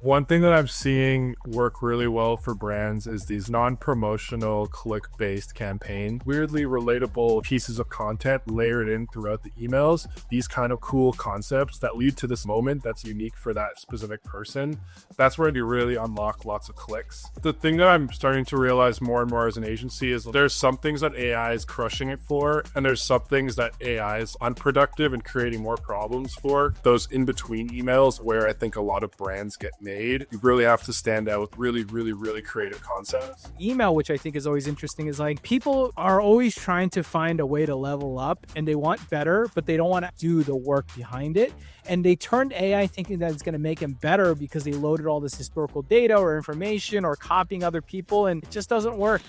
One thing that I'm seeing work really well for brands is these non-promotional click-based campaign, weirdly relatable pieces of content layered in throughout the emails. These kind of cool concepts that lead to this moment that's unique for that specific person. That's where you really unlock lots of clicks. The thing that I'm starting to realize more and more as an agency is there's some things that AI is crushing it for, and there's some things that AI is unproductive and creating more problems for. Those in-between emails where I think a lot of brands get made. You really have to stand out with really creative concepts. Email, which I think is always interesting, is like people are always trying to find a way to level up and they want better, but they don't want to do the work behind it. And they turned AI thinking that it's going to make them better because they loaded all this historical data or information or copying other people, and it just doesn't work.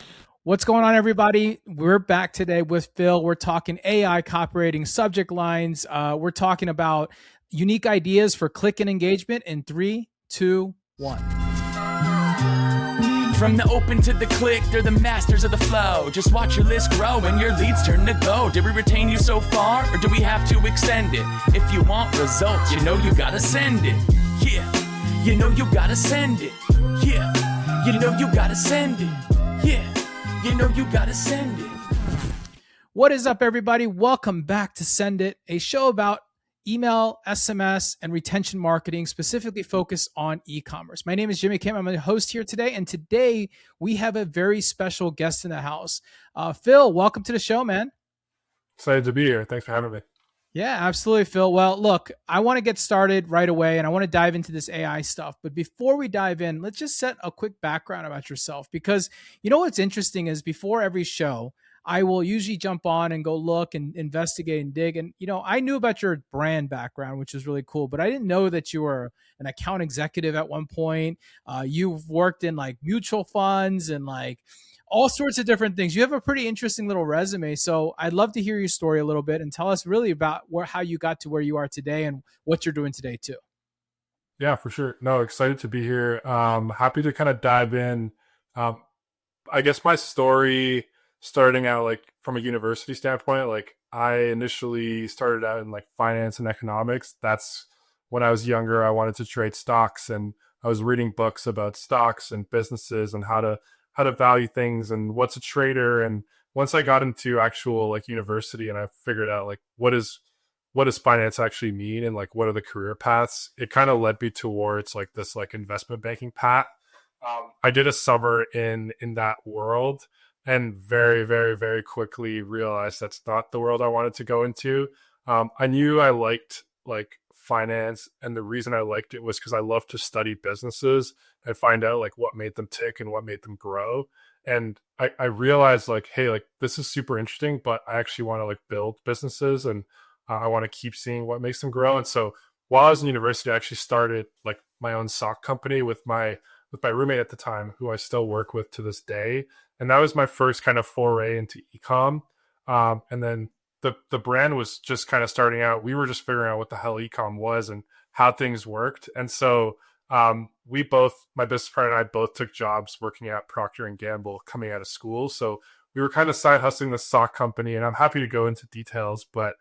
What's going on, everybody? We're back today with Phil. We're talking AI copywriting subject lines. We're talking about unique ideas for click and engagement in 3, 2, 1. From the open to the click, they're the masters of the flow. Just watch your list grow and your leads turn to go. Did we retain you so far, or do we have to extend it? If you want results, you know you gotta send it. Yeah, you know you gotta send it. Yeah, you know you gotta send it. Yeah, you know you gotta send it. What is up, everybody? Welcome back to Send It, a show about email, SMS, and retention marketing, specifically focused on e-commerce. My name is Jimmy Kim. I'm the host here today, and today we have a very special guest in the house. Phil, welcome to the show, man. Excited to be here. Thanks for having me. Yeah, absolutely, Phil. Well, look, I want to get started right away, and I want to dive into this AI stuff. But before we dive in, let's just set a quick background about yourself, because you know what's interesting is before every show, I will usually jump on and go look and investigate and dig. And, you know, I knew about your brand background, which is really cool, but I didn't know that you were an account executive at one point. You've worked in like mutual funds and like all sorts of different things. You have a pretty interesting little resume. So I'd love to hear your story a little bit and tell us really about how you got to where you are today and what you're doing today too. Yeah, for sure. No, excited to be here. Happy to kind of dive in. I guess my story, starting out like from a university standpoint, like I initially started out in like finance and economics. That's when I was younger. I wanted to trade stocks, and I was reading books about stocks and businesses and how to value things and what's a trader. And once I got into actual like university and I figured out like what does finance actually mean and like what are the career paths, it kind of led me towards like this like investment banking path. I did a summer in that world, and very quickly realized that's not the world I wanted to go into. I knew I liked like finance, and the reason I liked it was because I love to study businesses and find out like what made them tick and what made them grow. And I realized like, hey, like this is super interesting, but I actually want to like build businesses, and I want to keep seeing what makes them grow. And so while I was in university, I actually started like my own sock company with my roommate at the time, who I still work with to this day. And that was my first kind of foray into e-com. And then the brand was just kind of starting out. We were just figuring out what the hell e-com was and how things worked. And so my business partner and I both took jobs working at Procter & Gamble coming out of school. So we were kind of side hustling the sock company, and I'm happy to go into details, but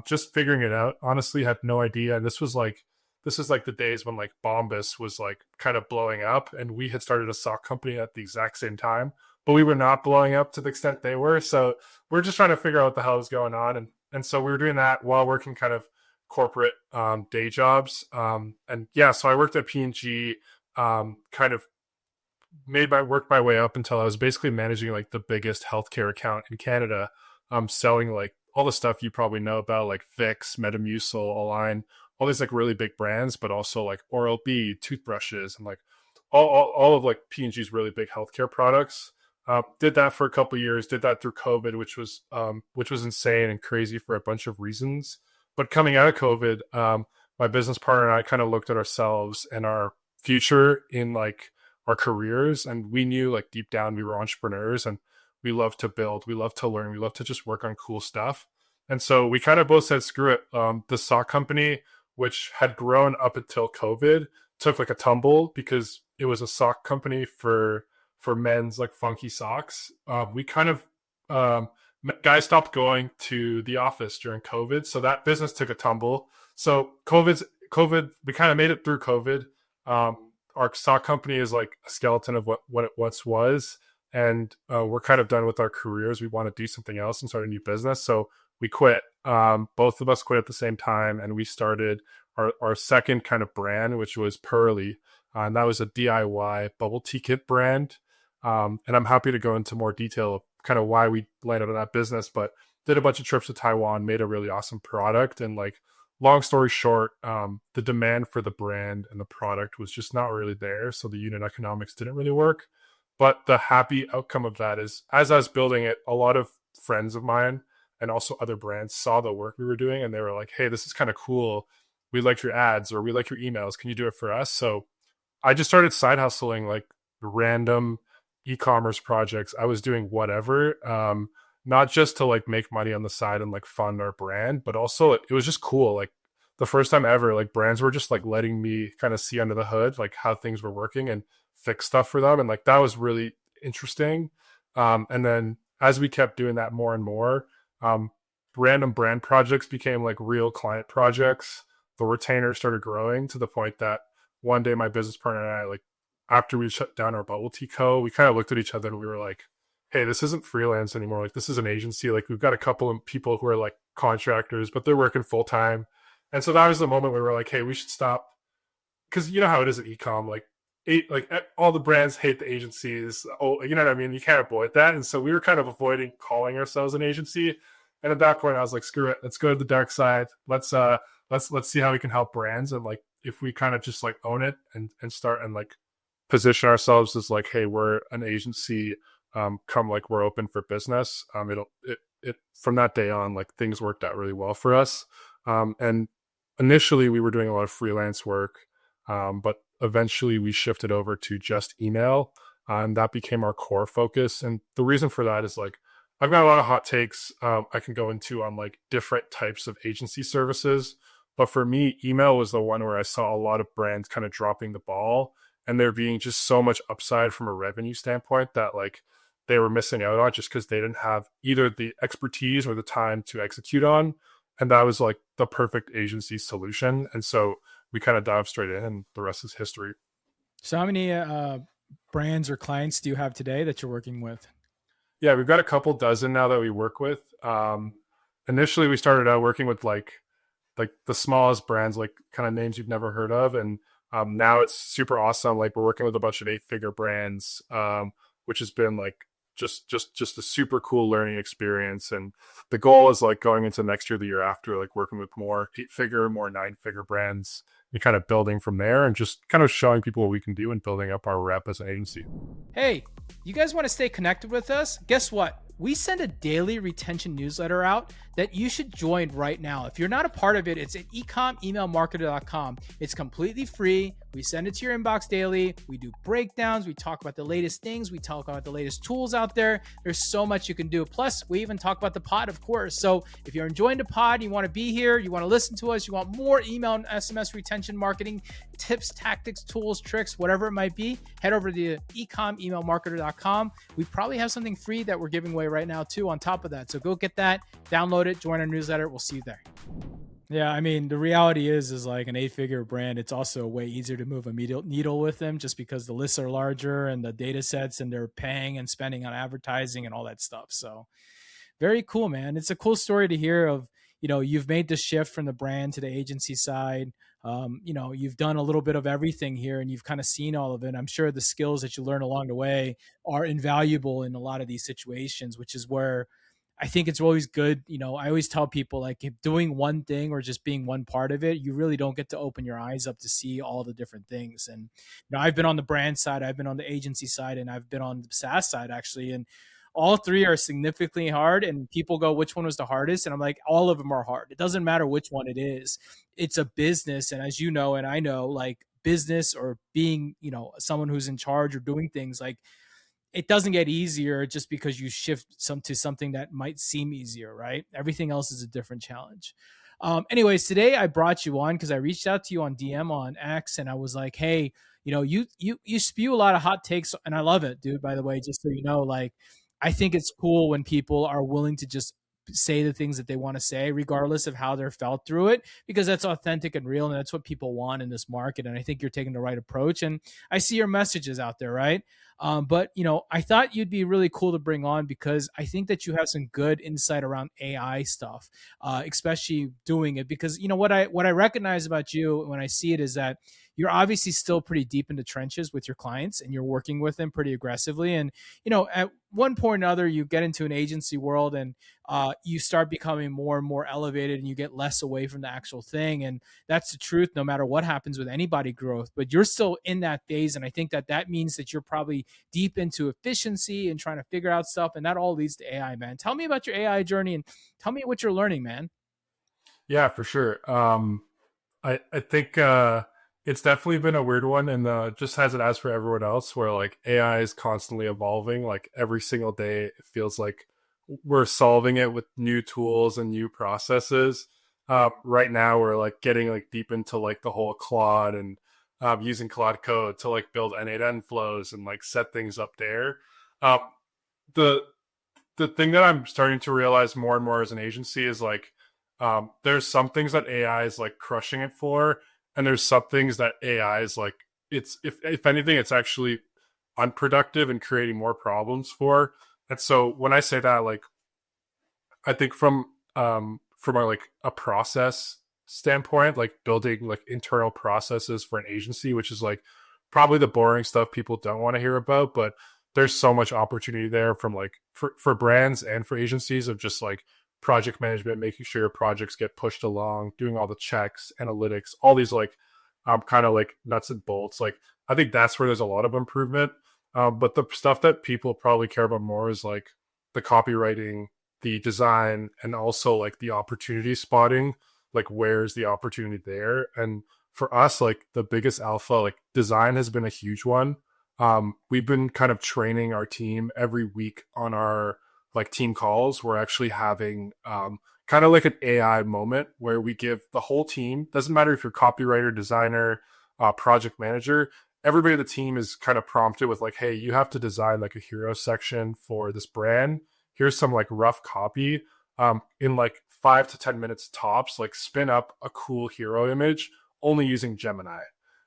just figuring it out. Honestly, had no idea. And this is like the days when like Bombas was like kind of blowing up, and we had started a sock company at the exact same time, but we were not blowing up to the extent they were. So we're just trying to figure out what the hell was going on. And so we were doing that while working kind of corporate day jobs. And yeah, so I worked at P&G, kind of worked my way up until I was basically managing like the biggest healthcare account in Canada, selling like all the stuff you probably know about, like Vicks, Metamucil, Align, all these like really big brands, but also like Oral-B, toothbrushes, and like all of like P&G's really big healthcare products. Did that for a couple of years, did that through COVID, which was insane and crazy for a bunch of reasons. But coming out of COVID, my business partner and I kind of looked at ourselves and our future in like our careers. And we knew like deep down we were entrepreneurs, and we love to build, we love to learn, we love to just work on cool stuff. And so we kind of both said, screw it. The sock company, which had grown up until COVID, took like a tumble because it was a sock company for men's like funky socks. We kind of guys stopped going to the office during COVID, so that business took a tumble. So COVID, we kind of made it through COVID. our stock company is like a skeleton of what it once was, and we're kind of done with our careers. We want to do something else and start a new business. So we quit. Both of us quit at the same time, and we started our second kind of brand, which was Pearly, and that was a DIY bubble tea kit brand. And I'm happy to go into more detail of kind of why we landed on that business, but did a bunch of trips to Taiwan, made a really awesome product, and like long story short, the demand for the brand and the product was just not really there, so the unit economics didn't really work. But the happy outcome of that is, as I was building it, a lot of friends of mine and also other brands saw the work we were doing, and they were like, "Hey, this is kind of cool. We like your ads, or we like your emails. Can you do it for us?" So I just started side hustling like random e-commerce projects. I was doing whatever, not just to like make money on the side and like fund our brand, but also it was just cool. Like the first time ever, like brands were just like letting me kind of see under the hood, like how things were working and fix stuff for them. And like that was really interesting. And then as we kept doing that more and more, random brand projects became like real client projects. The retainer started growing to the point that one day my business partner and I, like after we shut down our bubble tea co, we kind of looked at each other and we were like, "Hey, this isn't freelance anymore. Like this is an agency. Like we've got a couple of people who are like contractors, but they're working full time." And so that was the moment where we were like, "Hey, we should stop," because you know how it is at ecom. All the brands hate the agencies. Oh, you know what I mean? You can't avoid that. And so we were kind of avoiding calling ourselves an agency. And at that point, I was like, "Screw it. Let's go to the dark side. Let's see how we can help brands, and like if we kind of just like own it and start and like position ourselves as like, hey, we're an agency, come like we're open for business." It from that day on, like things worked out really well for us. And initially we were doing a lot of freelance work, but eventually we shifted over to just email, and that became our core focus. And the reason for that is like I've got a lot of hot takes I can go into on like different types of agency services, but for me, email was the one where I saw a lot of brands kind of dropping the ball, and there being just so much upside from a revenue standpoint that like they were missing out on just because they didn't have either the expertise or the time to execute on. And that was like the perfect agency solution. And so we kind of dived straight in, and the rest is history. So how many brands or clients do you have today that you're working with? Yeah, we've got a couple dozen now that we work with. Initially, we started out working with like the smallest brands, like kind of names you've never heard of. And now it's super awesome. Like we're working with a bunch of 8-figure brands, which has been like just a super cool learning experience. And the goal is like going into next year, the year after, like working with more 8-figure, more 9-figure brands, and kind of building from there and just kind of showing people what we can do and building up our rep as an agency. Hey, you guys want to stay connected with us? Guess what? We send a daily retention newsletter out that you should join right now. If you're not a part of it, it's at ecomemailmarketer.com. It's completely free. We send it to your inbox daily. We do breakdowns. We talk about the latest things. We talk about the latest tools out there. There's so much you can do. Plus, we even talk about the pod, of course. So if you're enjoying the pod, you want to be here, you want to listen to us, you want more email and SMS retention marketing tips, tactics, tools, tricks, whatever it might be, head over to ecomemailmarketer.com. We probably have something free that we're giving away right now too on top of that. So go get that, download it, join our newsletter. We'll see you there. Yeah, I mean, the reality is like an 8-figure brand, it's also way easier to move a needle with them just because the lists are larger and the data sets, and they're paying and spending on advertising and all that stuff. So very cool, man. It's a cool story to hear of, you've made the shift from the brand to the agency side. You've done a little bit of everything here and you've kind of seen all of it. I'm sure the skills that you learn along the way are invaluable in a lot of these situations, which is where I think it's always good. I always tell people, like, if doing one thing or just being one part of it, you really don't get to open your eyes up to see all the different things. And, I've been on the brand side, I've been on the agency side, and I've been on the SaaS side actually. And all three are significantly hard, and people go, which one was the hardest? And I'm like, all of them are hard. It doesn't matter which one it is. It's a business. And as you know, and I know, like business or being, someone who's in charge or doing things, like it doesn't get easier just because you shift to something that might seem easier, right? Everything else is a different challenge. Anyways, today I brought you on because I reached out to you on DM on X, and I was like, hey, you spew a lot of hot takes, and I love it, dude, by the way, just so you know. Like, I think it's cool when people are willing to just say the things that they want to say, regardless of how they're felt through it, because that's authentic and real. And that's what people want in this market. And I think you're taking the right approach. And I see your messages out there, right? But I thought you'd be really cool to bring on because I think that you have some good insight around AI stuff, especially doing it. Because what I recognize about you when I see it is that you're obviously still pretty deep in the trenches with your clients, and you're working with them pretty aggressively. And at one point or another, you get into an agency world, and you start becoming more and more elevated, and you get less away from the actual thing. And that's the truth, no matter what happens with anybody growth. But you're still in that phase, and I think that means that you're probably deep into efficiency and trying to figure out stuff, and that all leads to AI, man. Tell me about your AI journey, and tell me what you're learning, man. Yeah, for sure. I think it's definitely been a weird one, and just as it has for everyone else, where like AI is constantly evolving. Like every single day, it feels like we're solving it with new tools and new processes. Right now, we're like getting like deep into like the whole Claude and using Claude Code to like build N8N flows and like set things up there. Um, the the thing that I'm starting to realize more and more as an agency is like there's some things that AI is like crushing it for, and there's some things that AI is like it's if anything, it's actually unproductive and creating more problems for. And so when I say that, like I think from a, like a process standpoint, like building like internal processes for an agency, which is like probably the boring stuff people don't want to hear about, but there's so much opportunity there from like for brands and for agencies of just like project management, making sure your projects get pushed along, doing all the checks, analytics, all these like kind of like nuts and bolts. Like I think that's where there's a lot of improvement. But the stuff that people probably care about more is like the copywriting, the design, and also like the opportunity spotting. Like where's the opportunity there? And for us, like the biggest alpha, like design has been a huge one. We've been kind of training our team every week on our like team calls. We're actually having kind of like an AI moment where we give the whole team, doesn't matter if you're copywriter, designer, project manager, everybody on the team is kind of prompted with like, hey, you have to design like a hero section for this brand. Here's some like rough copy in like 5 to 10 minutes tops, like spin up a cool hero image only using Gemini.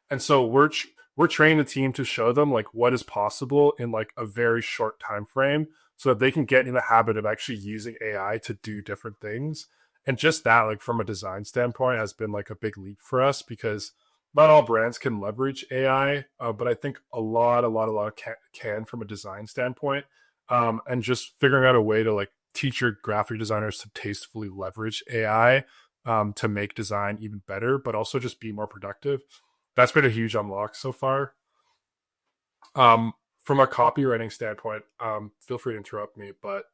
And so we're training the team to show them like what is possible in like a very short time frame so that they can get in the habit of actually using AI to do different things. And just that, like from a design standpoint, has been like a big leap for us because not all brands can leverage AI, but I think a lot can from a design standpoint. And just figuring out a way to like teach your graphic designers to tastefully leverage AI to make design even better, but also just be more productive. That's been a huge unlock so far. From a copywriting standpoint, feel free to interrupt me, but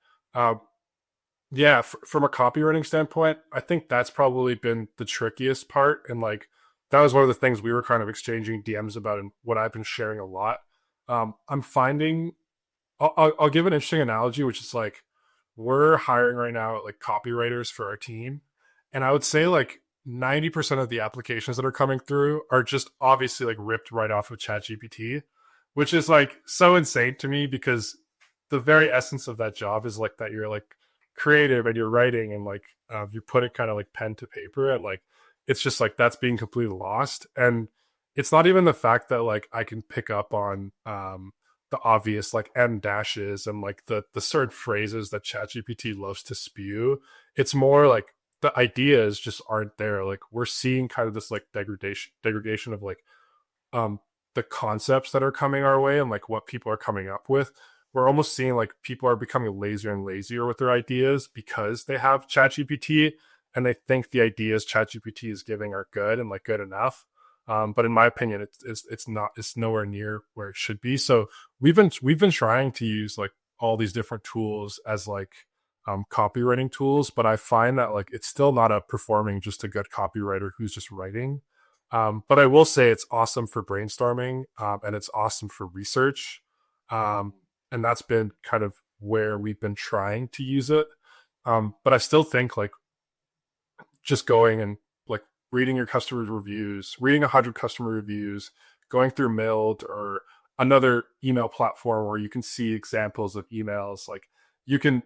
yeah, from a copywriting standpoint, I think that's probably been the trickiest part. And like, that was one of the things we were kind of exchanging DMs about and what I've been sharing a lot. I'm finding, I'll give an interesting analogy, which is like, we're hiring right now like copywriters for our team. And I would say like 90% of the applications that are coming through are just obviously like ripped right off of ChatGPT, which is like so insane to me because the very essence of that job is like that you're like creative and you're writing and like you put it kind of like pen to paper at like, it's just like that's being completely lost. And it's not even the fact that like I can pick up on the obvious like M dashes and like the certain phrases that ChatGPT loves to spew. It's more like the ideas just aren't there. Like we're seeing kind of this like degradation of like the concepts that are coming our way and like what people are coming up with. We're almost seeing like people are becoming lazier and lazier with their ideas because they have ChatGPT and they think the ideas ChatGPT is giving are good and like good enough. But in my opinion, it's nowhere near where it should be. So we've been trying to use like all these different tools as like copywriting tools, but I find that like it's still not performing just a good copywriter who's just writing. But I will say it's awesome for brainstorming and it's awesome for research. And that's been kind of where we've been trying to use it. But I still think like just going and like reading your customer reviews, reading 100 customer reviews, going through Mailed or another email platform where you can see examples of emails, like you can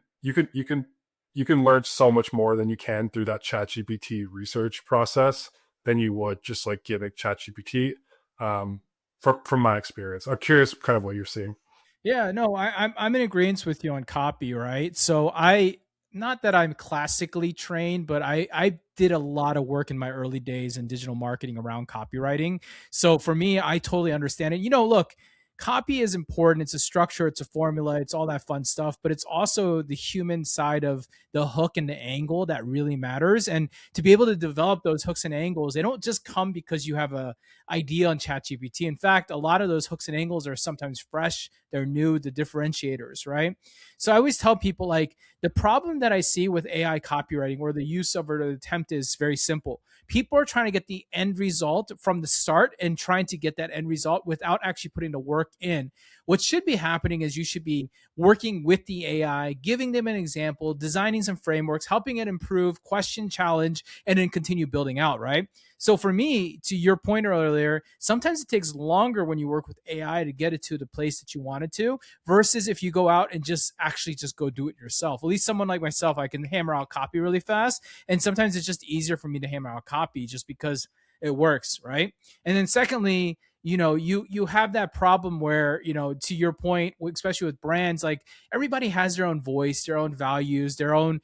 you can learn so much more than you can through that ChatGPT research process than you would just like giving ChatGPT. From my experience, I'm curious kind of what you're seeing. Yeah, no, I'm in agreement with you on copy, right? So I, not that I'm classically trained, but I did a lot of work in my early days in digital marketing around copywriting. So for me, I totally understand it. Look, copy is important. It's a structure, it's a formula, it's all that fun stuff, but it's also the human side of the hook and the angle that really matters. And to be able to develop those hooks and angles, they don't just come because you have a idea on ChatGPT. In fact, a lot of those hooks and angles are sometimes fresh, they're new, the differentiators, right? So I always tell people like the problem that I see with AI copywriting or the use of it or the attempt is very simple. People are trying to get the end result from the start and trying to get that end result without actually putting the work in. What should be happening is you should be working with the AI, giving them an example, designing some frameworks, helping it improve, question, challenge, and then continue building out, right? So for me, to your point earlier, sometimes it takes longer when you work with AI to get it to the place that you want it to, versus if you go out and just actually just go do it yourself. At least someone like myself, I can hammer out copy really fast. And sometimes it's just easier for me to hammer out copy just because it works, right? And then secondly, you have that problem where, to your point, especially with brands, like everybody has their own voice, their own values, their own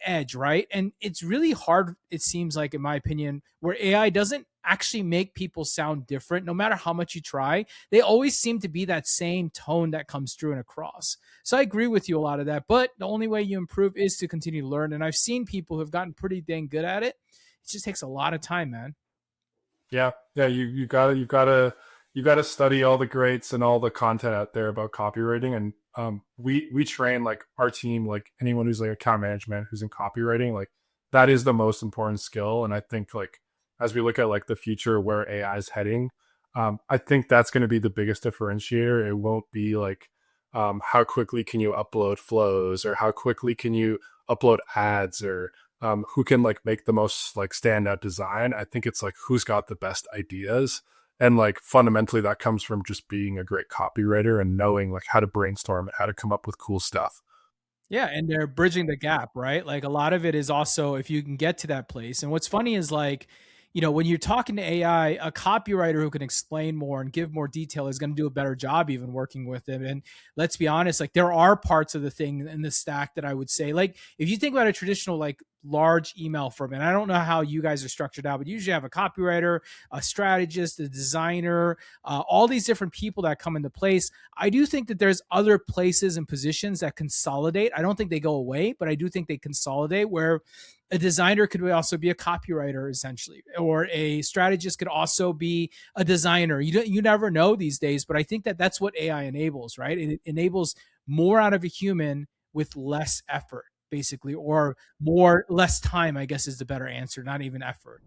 edge, right? And it's really hard, it seems like, in my opinion, where AI doesn't actually make people sound different. No matter how much you try, they always seem to be that same tone that comes through and across. So I agree with you a lot of that, but the only way you improve is to continue to learn. And I've seen people who've gotten pretty dang good at it. It just takes a lot of time, man. Yeah, yeah, you gotta study all the greats and all the content out there about copywriting, and we train like our team, like anyone who's like account management who's in copywriting, like that is the most important skill. And I think like as we look at like the future where AI is heading, I think that's going to be the biggest differentiator. It won't be like how quickly can you upload flows or how quickly can you upload ads or who can like make the most like standout design. I think it's like who's got the best ideas. And like fundamentally that comes from just being a great copywriter and knowing like how to brainstorm and how to come up with cool stuff. Yeah, and they're bridging the gap, right? Like a lot of it is also if you can get to that place. And what's funny is like, when you're talking to AI, a copywriter who can explain more and give more detail is going to do a better job even working with them. And let's be honest, like there are parts of the thing in the stack that I would say, like if you think about a traditional like large email firm, and I don't know how you guys are structured out, but you usually have a copywriter, a strategist, a designer, all these different people that come into place. I do think that there's other places and positions that consolidate. I don't think they go away, but I do think they consolidate where a designer could also be a copywriter essentially, or a strategist could also be a designer. You never know these days, but I think that that's what AI enables, right? It enables more out of a human with less effort, basically, or less time, I guess is the better answer, not even effort.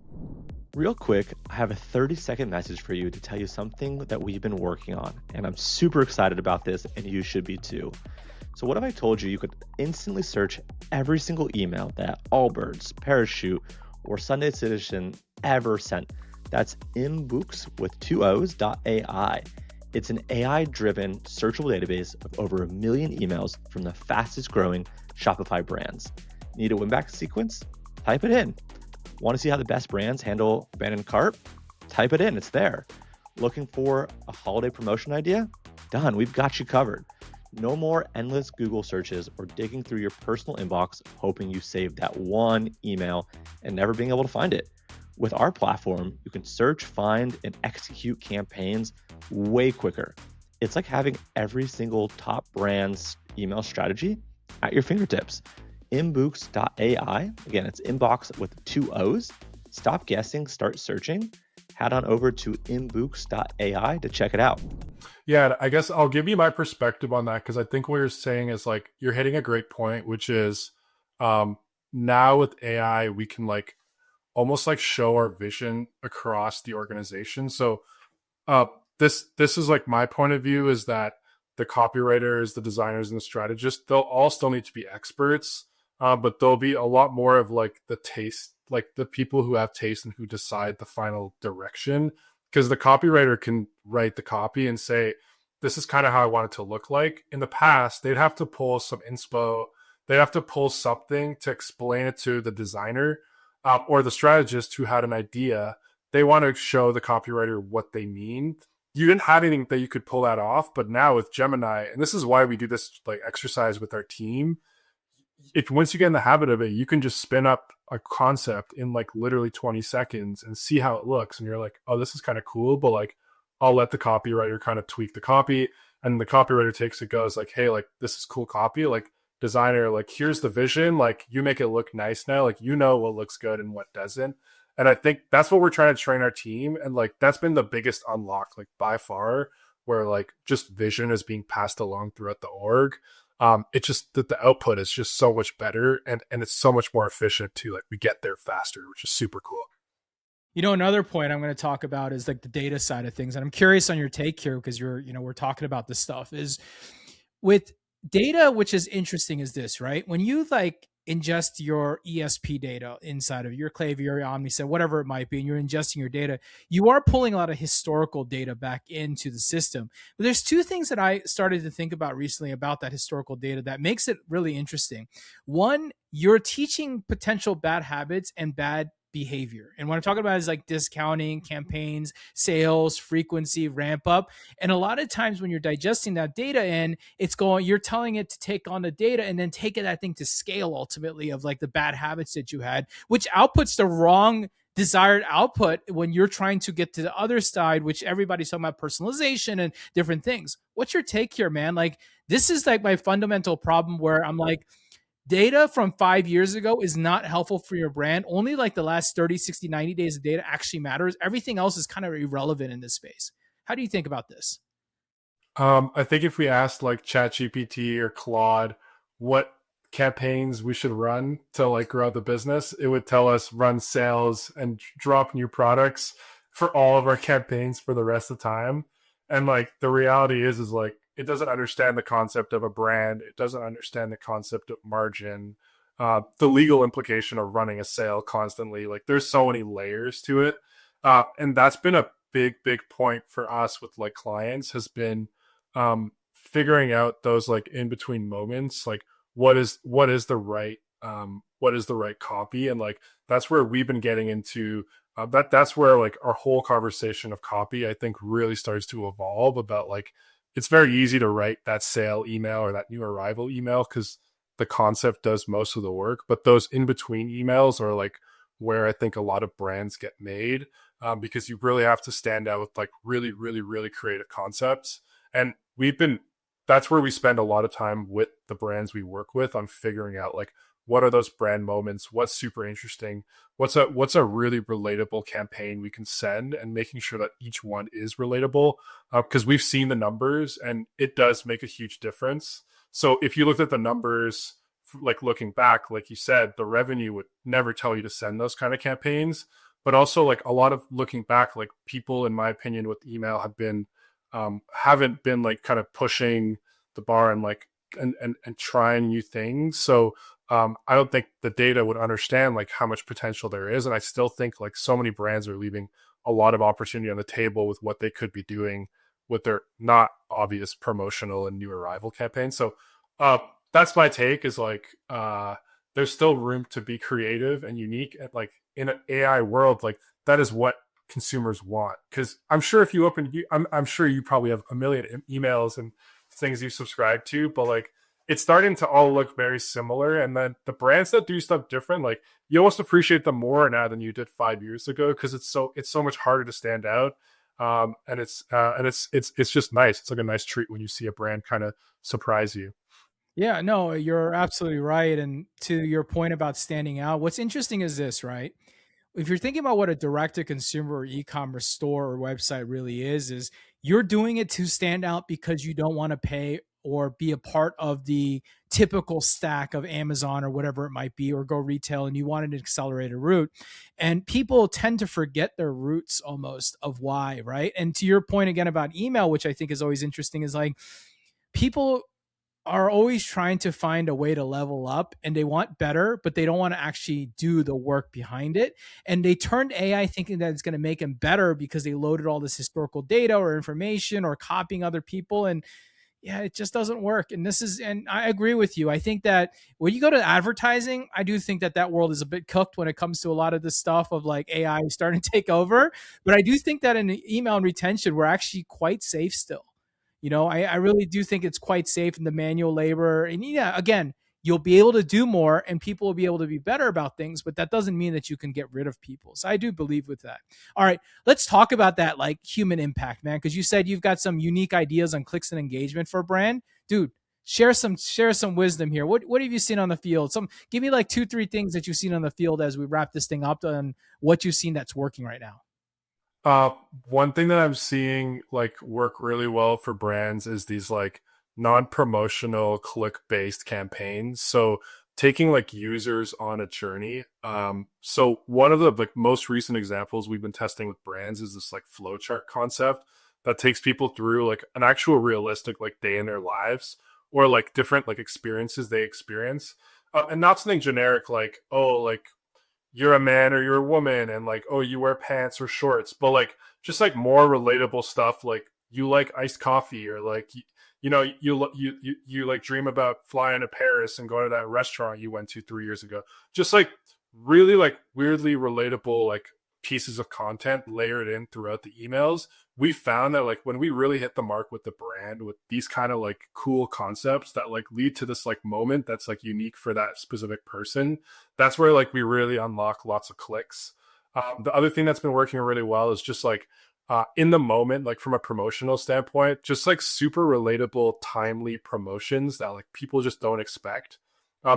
Real quick, I have a 30-second message for you to tell you something that we've been working on, and I'm super excited about this, and you should be too. So what if I told you could instantly search every single email that Allbirds, Parachute, or Sunday Citizen ever sent? That's inbooks with 2 O's.ai. It's an AI-driven searchable database of over 1 million emails from the fastest growing Shopify brands. Need a win-back sequence? Type it in. Want to see how the best brands handle abandoned cart? Type it in, it's there. Looking for a holiday promotion idea? Done, we've got you covered. No more endless Google searches or digging through your personal inbox hoping you saved that one email and never being able to find it. With our platform, you can search, find, and execute campaigns way quicker. It's like having every single top brand's email strategy at your fingertips. Inbooks.ai. Again, it's inbox with 2 O's. Stop guessing, start searching. Head on over to inbooks.ai to check it out. Yeah, I guess I'll give you my perspective on that because I think what you're saying is like you're hitting a great point, which is now with AI, we can like almost like show our vision across the organization. So this is like my point of view is that the copywriters, the designers, and the strategists, they'll all still need to be experts, but there'll be a lot more of like the taste, like the people who have taste and who decide the final direction. Because the copywriter can write the copy and say, this is kind of how I want it to look like. In the past, they'd have to pull some inspo, they have to pull something to explain it to the designer or the strategist who had an idea. They want to show the copywriter what they mean. You didn't have anything that you could pull that off, but now with Gemini, and this is why we do this like exercise with our team, if once you get in the habit of it, you can just spin up a concept in like literally 20 seconds and see how it looks. And you're like, oh, this is kind of cool, but like I'll let the copywriter kind of tweak the copy. And the copywriter takes it, goes like, hey, like this is cool copy. Like designer, like here's the vision. Like you make it look nice now. Like you know what looks good and what doesn't. And I think that's what we're trying to train our team. And like that's been the biggest unlock, like by far, where like just vision is being passed along throughout the org. It's just that the output is just so much better and it's so much more efficient too. Like we get there faster, which is super cool. You know, another point I'm going to talk about is like the data side of things. And I'm curious on your take here because we're talking about this stuff is with data, which is interesting is this, right? When you like ingest your ESP data inside of your Klaviyo, your Omniset, whatever it might be, and you're ingesting your data, you are pulling a lot of historical data back into the system. But there's two things that I started to think about recently about that historical data that makes it really interesting. One, you're teaching potential bad habits and bad behavior. And what I'm talking about is like discounting, campaigns, sales, frequency, ramp up. And a lot of times when you're digesting that data in, you're telling it to take on the data and then take that thing to scale ultimately of like the bad habits that you had, which outputs the wrong desired output when you're trying to get to the other side, which everybody's talking about personalization and different things. What's your take here, man? Like, this is like my fundamental problem where I'm like, data from 5 years ago is not helpful for your brand. Only like the last 30, 60, 90 days of data actually matters. Everything else is kind of irrelevant in this space. How do you think about this? I think if we asked like ChatGPT or Claude what campaigns we should run to like grow the business, it would tell us run sales and drop new products for all of our campaigns for the rest of the time. And like the reality is like it doesn't understand the concept of a brand. It doesn't understand the concept of margin, the legal implication of running a sale constantly. Like there's so many layers to it. And that's been a big point for us with like clients has been figuring out those like in between moments, like what is the right copy. And like, that's where we've been getting into that's where like our whole conversation of copy, I think really starts to evolve about like, it's very easy to write that sale email or that new arrival email because the concept does most of the work. But those in between emails are like where I think a lot of brands get made because you really have to stand out with like really, really, really creative concepts. And that's where we spend a lot of time with the brands we work with on figuring out like, what are those brand moments? What's super interesting? What's a really relatable campaign we can send and making sure that each one is relatable because we've seen the numbers and it does make a huge difference. So if you looked at the numbers, like looking back, like you said, the revenue would never tell you to send those kind of campaigns, but also like a lot of looking back, like people, in my opinion, with email haven't been like kind of pushing the bar and like, and trying new things. So I don't think the data would understand like how much potential there is. And I still think like so many brands are leaving a lot of opportunity on the table with what they could be doing with their not obvious promotional and new arrival campaigns. So that's my take is like there's still room to be creative and unique. And like in an AI world, like that is what consumers want. Because I'm sure if you open, I'm sure you probably have a million emails and things you subscribe to, but like it's starting to all look very similar. And then the brands that do stuff different, like you almost appreciate them more now than you did 5 years ago because it's so much harder to stand out. And it's just nice. It's like a nice treat when you see a brand kind of surprise you. Yeah, no, you're absolutely right. And to your point about standing out, what's interesting is this, right? If you're thinking about what a direct to consumer or e-commerce store or website really is you're doing it to stand out because you don't want to pay or be a part of the typical stack of Amazon or whatever it might be, or go retail, and you want an accelerated route. And people tend to forget their roots almost of why, right? And to your point again about email, which I think is always interesting, is like people are always trying to find a way to level up and they want better, but they don't want to actually do the work behind it. And they turned AI thinking that it's going to make them better because they loaded all this historical data or information or copying other people. And yeah, it just doesn't work. And I agree with you. I think that when you go to advertising, I do think that that world is a bit cooked when it comes to a lot of this stuff of like AI starting to take over. But I do think that in email and retention, we're actually quite safe still. I really do think it's quite safe in the manual labor. And yeah, again, you'll be able to do more and people will be able to be better about things, but that doesn't mean that you can get rid of people. So I do believe with that. All right, let's talk about that like human impact, man, because you said you've got some unique ideas on clicks and engagement for a brand. Dude, share some wisdom here. What have you seen on the field? Give me like 2-3 things that you've seen on the field as we wrap this thing up on what you've seen that's working right now. Uh, One thing that I'm seeing like work really well for brands is these like non-promotional click-based campaigns. So taking like users on a journey. So one of the like most recent examples we've been testing with brands is this like flowchart concept that takes people through like an actual realistic like day in their lives or like different like experiences they experience. And not something generic like, oh, like you're a man or you're a woman and like, oh, you wear pants or shorts, but like just like more relatable stuff like you like iced coffee or like you like dream about flying to Paris and going to that restaurant you went to 3 years ago. Just like really like weirdly relatable like pieces of content layered in throughout the emails. We found that like when we really hit the mark with the brand with these kind of like cool concepts that like lead to this like moment that's like unique for that specific person, that's where like we really unlock lots of clicks. The other thing that's been working really well is just like in the moment, like from a promotional standpoint, just like super relatable, timely promotions that like people just don't expect.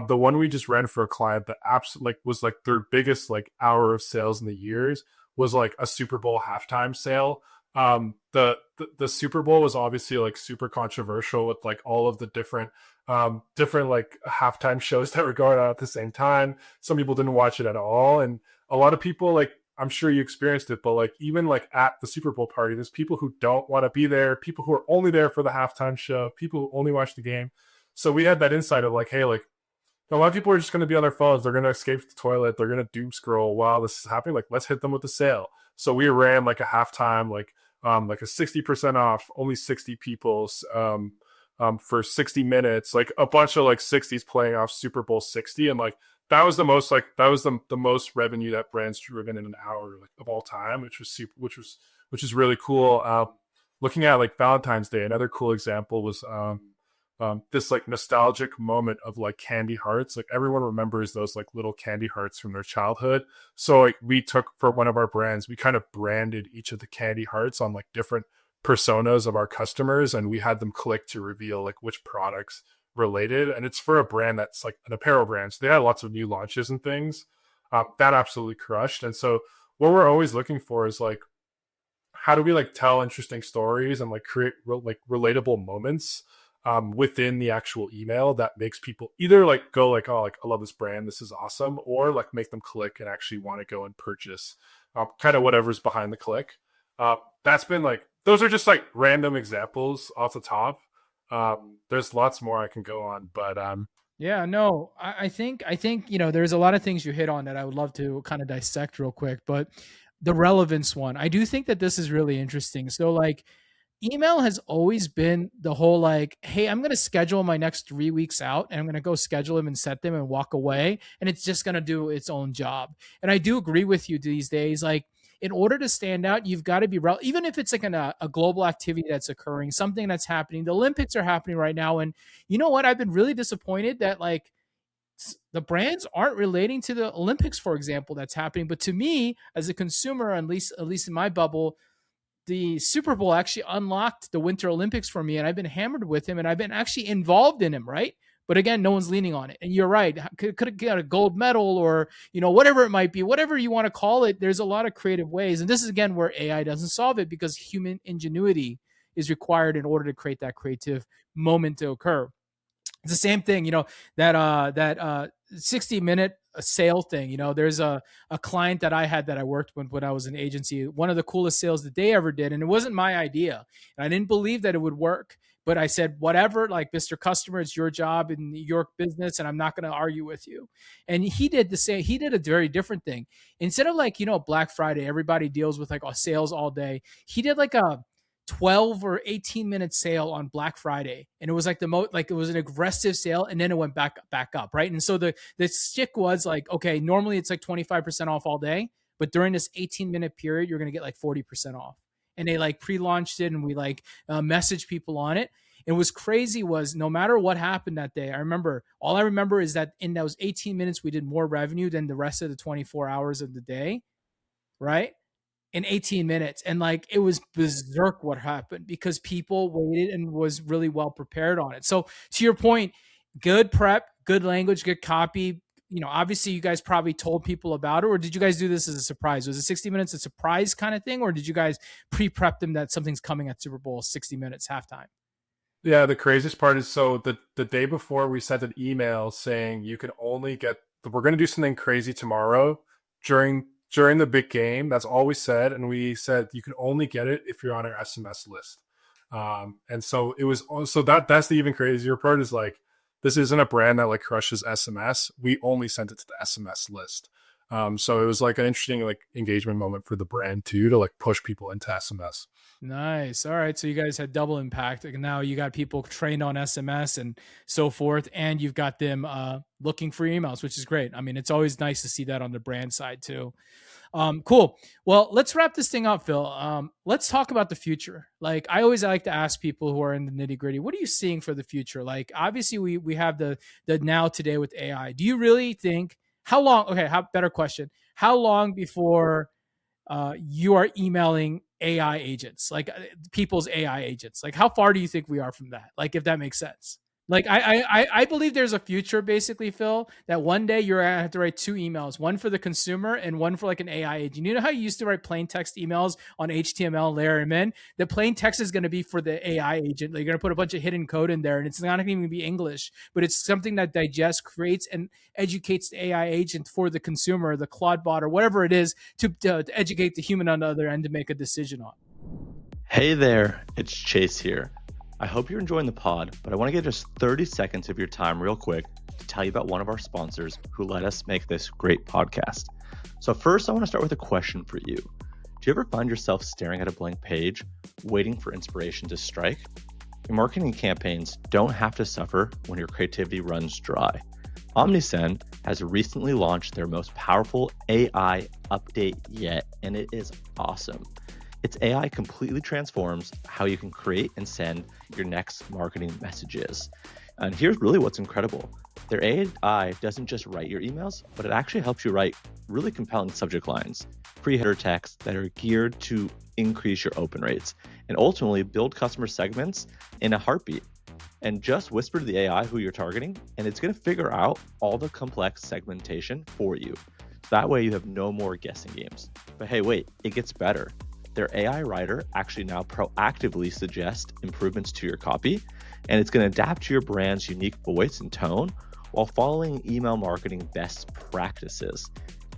The one we just ran for a client that absolutely like was like their biggest like hour of sales in the years was like a Super Bowl halftime sale. The Super Bowl was obviously like super controversial with like all of the different like halftime shows that were going on at the same time. Some people didn't watch it at all, and a lot of people like I'm sure you experienced it, but like even like at the Super Bowl party, there's people who don't want to be there, people who are only there for the halftime show, people who only watch the game. So we had that insight of like, hey, like a lot of people are just going to be on their phones. They're going to escape the toilet. They're going to doom scroll while this is happening. Like, let's hit them with a sale. So we ran like a halftime, like a 60% off, only 60 people, for 60 minutes, like a bunch of like 60s playing off Super Bowl 60. And like, that was the most revenue that brands driven in an hour like, of all time, which is really cool. Looking at like Valentine's Day, another cool example was, this like nostalgic moment of like candy hearts. Like everyone remembers those like little candy hearts from their childhood. So like we took for one of our brands, we kind of branded each of the candy hearts on like different personas of our customers, and we had them click to reveal like which products related. And it's for a brand that's like an apparel brand, so they had lots of new launches and things. That absolutely crushed. And so what we're always looking for is like, how do we like tell interesting stories and like create like relatable moments within the actual email that makes people either like go like, oh, like I love this brand, this is awesome, or like make them click and actually want to go and purchase kind of whatever's behind the click. That's been like, those are just like random examples off the top. There's lots more I can go on, but yeah, no, I think there's a lot of things you hit on that I would love to kind of dissect real quick, but the relevance one, I do think that this is really interesting. So like email has always been the whole like, hey, I'm going to schedule my next 3 weeks out and I'm going to go schedule them and set them and walk away. And it's just going to do its own job. And I do agree with you these days. Like in order to stand out, you've got to be even if it's like a global activity that's occurring, something that's happening. The Olympics are happening right now. And you know what? I've been really disappointed that like the brands aren't relating to the Olympics, for example, that's happening. But to me, as a consumer, at least in my bubble, the Super Bowl actually unlocked the Winter Olympics for me, and I've been hammered with him, and I've been actually involved in him, right? But again, no one's leaning on it. And you're right. Could have got a gold medal or, whatever it might be, whatever you want to call it. There's a lot of creative ways. And this is, again, where AI doesn't solve it because human ingenuity is required in order to create that creative moment to occur. It's the same thing, that 60-minute sale thing. There's a client that I had that I worked with when I was in agency. One of the coolest sales that they ever did, and it wasn't my idea. And I didn't believe that it would work, but I said, whatever, like, Mr. Customer, it's your job in your business, and I'm not going to argue with you. And he did the same. He did a very different thing. Instead of like, Black Friday, everybody deals with like sales all day. He did like a 12 or 18-minute sale on Black Friday, and it was like it was an aggressive sale, and then it went back up, right? And so the stick was like, okay, normally it's like 25% off all day, but during this 18-minute period, you're gonna get like 40% off. And they like pre-launched it, and we like messaged people on it. And what's crazy was no matter what happened that day, all I remember is that in those 18 minutes, we did more revenue than the rest of the 24 hours of the day, right? In 18 minutes. And like, it was berserk what happened because people waited and was really well prepared on it. So to your point, good prep, good language, good copy. Obviously you guys probably told people about it, or did you guys do this as a surprise? Was it 60 minutes a surprise kind of thing? Or did you guys pre-prep them that something's coming at Super Bowl 60 minutes halftime? Yeah, the craziest part is, so the day before we sent an email saying you can only get, we're going to do something crazy tomorrow during the big game. That's all we said. And we said you can only get it if you're on our SMS list. And so it was also that's the even crazier part, is like, this isn't a brand that like crushes SMS. We only sent it to the SMS list. So it was like an interesting like engagement moment for the brand too, to like push people into SMS. Nice. All right. So you guys had double impact. And now you got people trained on SMS and so forth. And you've got them looking for emails, which is great. I mean, it's always nice to see that on the brand side too. Cool. Well, let's wrap this thing up, Phil. Let's talk about the future. Like, I always like to ask people who are in the nitty gritty, what are you seeing for the future? Like, obviously we have the now today with AI. Do you really think better question. How long before you are emailing AI agents, like people's AI agents? Like, how far do you think we are from that? Like, if that makes sense. Like, I believe there's a future, basically, Phil, that one day you're gonna have to write two emails, one for the consumer and one for like an AI agent. You know how you used to write plain text emails on HTML, layer them in? The plain text is going to be for the AI agent. Like, you're going to put a bunch of hidden code in there, and it's not going to even be English, but it's something that digests, creates, and educates the AI agent for the consumer, the Claude bot, or whatever it is, to educate the human on the other end to make a decision on. Hey there, it's Chase here. I hope you're enjoying the pod, but I want to get just 30 seconds of your time real quick to tell you about one of our sponsors who let us make this great podcast. So first, I want to start with a question for you. Do you ever find yourself staring at a blank page, waiting for inspiration to strike? Your marketing campaigns don't have to suffer when your creativity runs dry. OmniSend has recently launched their most powerful AI update yet, and it is awesome. Its AI completely transforms how you can create and send your next marketing messages. And here's really what's incredible. Their AI doesn't just write your emails, but it actually helps you write really compelling subject lines, pre-header texts that are geared to increase your open rates, and ultimately build customer segments in a heartbeat. And just whisper to the AI who you're targeting, and it's going to figure out all the complex segmentation for you. That way you have no more guessing games. But hey, wait, it gets better. Their AI writer actually now proactively suggests improvements to your copy, and it's going to adapt to your brand's unique voice and tone while following email marketing best practices.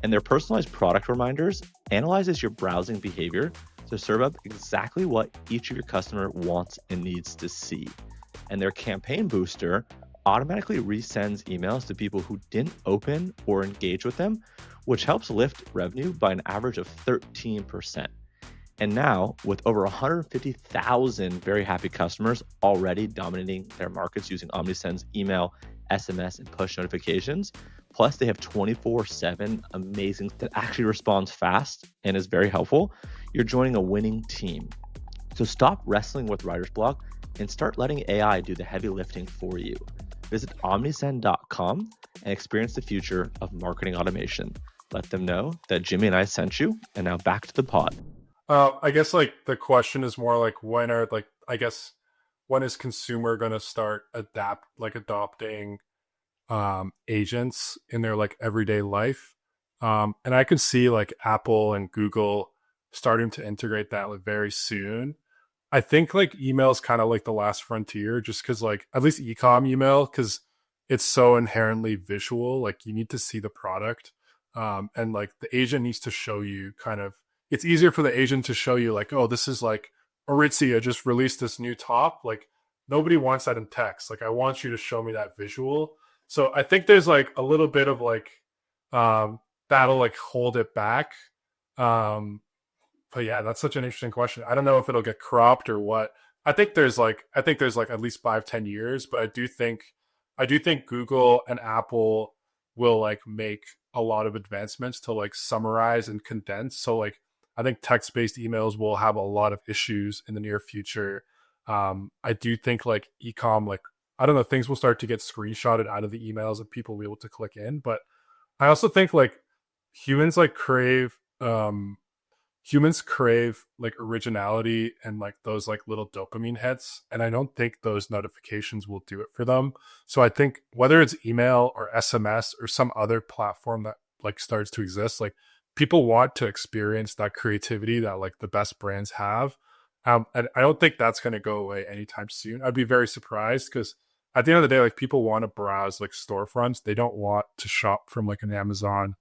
And their personalized product reminders analyzes your browsing behavior to serve up exactly what each of your customer wants and needs to see. And their campaign booster automatically resends emails to people who didn't open or engage with them, which helps lift revenue by an average of 13%. And now, with over 150,000 very happy customers already dominating their markets using OmniSend's email, SMS, and push notifications, plus they have 24/7 amazing that actually responds fast and is very helpful, you're joining a winning team. So stop wrestling with writer's block and start letting AI do the heavy lifting for you. Visit omnisend.com and experience the future of marketing automation. Let them know that Jimmy and I sent you, and now back to the pod. I guess like the question is more like, when is consumer going to start adopting agents in their like everyday life? And I could see like Apple and Google starting to integrate that like very soon. I think like email is kind of like the last frontier, just because like at least e-com email, because it's so inherently visual. Like you need to see the product, and like the agent needs to show you kind of. It's easier for the agent to show you like, oh, this is like Aritzia just released this new top. Like nobody wants that in text. Like I want you to show me that visual. So I think there's like a little bit of like that'll like hold it back. But yeah, that's such an interesting question. I don't know if it'll get cropped or what. I think there's like at least 5-10 years, but I do think Google and Apple will like make a lot of advancements to like summarize and condense. So like I think text-based emails will have a lot of issues in the near future. I do think like ecom, like I don't know, things will start to get screenshotted out of the emails and people will be able to click in. But I also think like humans like crave humans crave like originality and like those like little dopamine hits, and I don't think those notifications will do it for them. So I think whether it's email or SMS or some other platform that like starts to exist, like people want to experience that creativity that like the best brands have. And I don't think that's going to go away anytime soon. I'd be very surprised, because at the end of the day, like people want to browse like storefronts. They don't want to shop from like an Amazon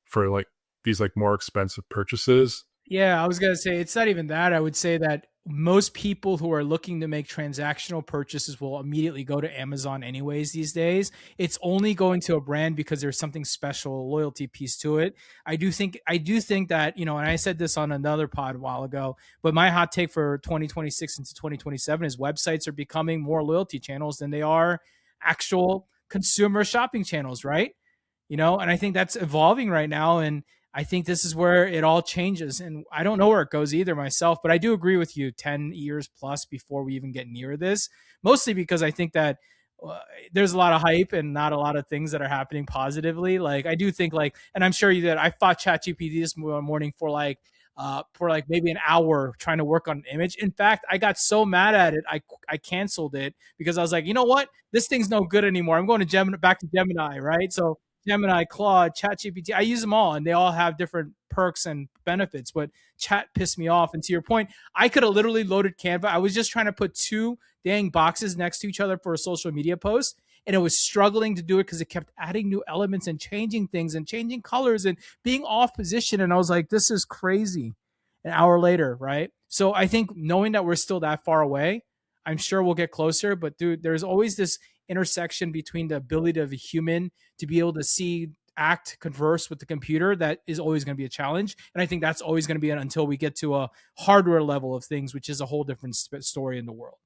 for like these like more expensive purchases. Yeah, I was going to say it's not even that. I would say that most people who are looking to make transactional purchases will immediately go to Amazon anyways these days. It's only going to a brand because there's something special, a loyalty piece to it. I do think that, and I said this on another pod a while ago, but my hot take for 2026 into 2027 is websites are becoming more loyalty channels than they are actual consumer shopping channels, right? And I think that's evolving right now. And I think this is where it all changes. And I don't know where it goes either myself, but I do agree with you, 10 years plus before we even get near this, mostly because I think that there's a lot of hype and not a lot of things that are happening positively. Like I do think like, and I'm sure you did, I fought ChatGPT this morning for like maybe an hour trying to work on an image. In fact, I got so mad at it, I canceled it because I was like, you know what? This thing's no good anymore. I'm going to back to Gemini, right? So Gemini, Claude, ChatGPT, I use them all, and they all have different perks and benefits, but Chat pissed me off. And to your point, I could have literally loaded Canva. I was just trying to put two dang boxes next to each other for a social media post, and it was struggling to do it because it kept adding new elements and changing things and changing colors and being off position. And I was like, this is crazy. An hour later, right? So I think knowing that we're still that far away, I'm sure we'll get closer. But dude, there's always this intersection between the ability of a human to be able to see, act, converse with the computer that is always going to be a challenge. And I think that's always going to be until we get to a hardware level of things, which is a whole different story in the world.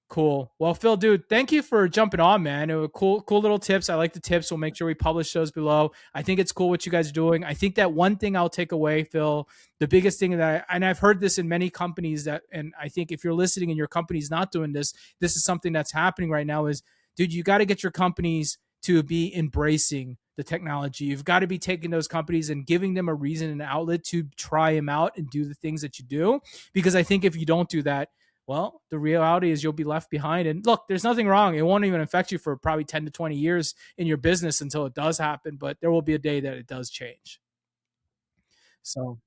Cool. Well, Phil, dude, thank you for jumping on, man. It was cool little tips. I like the tips. We'll make sure we publish those below. I think it's cool what you guys are doing. I think that one thing I'll take away, Phil, the biggest thing and I've heard this in many companies and I think if you're listening and your company's not doing this, this is something that's happening right now is, dude, you got to get your companies to be embracing the technology. You've got to be taking those companies and giving them a reason and outlet to try them out and do the things that you do. Because I think if you don't do that, well, the reality is you'll be left behind. And look, there's nothing wrong. It won't even affect you for probably 10 to 20 years in your business until it does happen. But there will be a day that it does change. So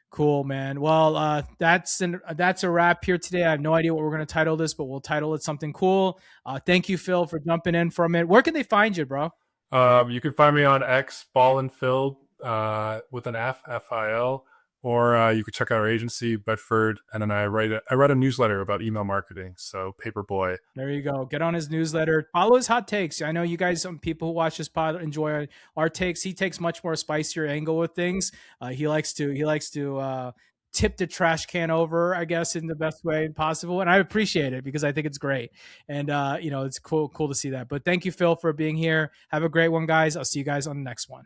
cool, man. Well, that's a wrap here today. I have no idea what we're going to title this, but we'll title it something cool. Thank you, Phil, for jumping in for a minute. Where can they find you, bro? You can find me on X, ballandphil, with an F, F-I-L. Or you could check out our agency, Bedford, and then I write a newsletter about email marketing. So Paperboy. There you go. Get on his newsletter. Follow his hot takes. I know you guys, some people who watch this pod enjoy our takes. He takes much more spicier angle with things. He likes to tip the trash can over, I guess, in the best way possible. And I appreciate it because I think it's great. And it's cool to see that. But thank you, Phil, for being here. Have a great one, guys. I'll see you guys on the next one.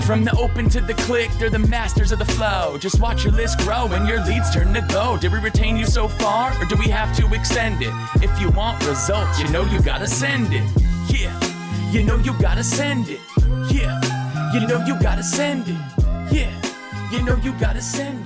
From the open to the click, they're the masters of the flow. Just watch your list grow and your leads turn to go. Did we retain you so far, or do we have to extend it? If you want results, you know you gotta send it. Yeah, you know you gotta send it. Yeah, you know you gotta send it. Yeah, you know you gotta send it.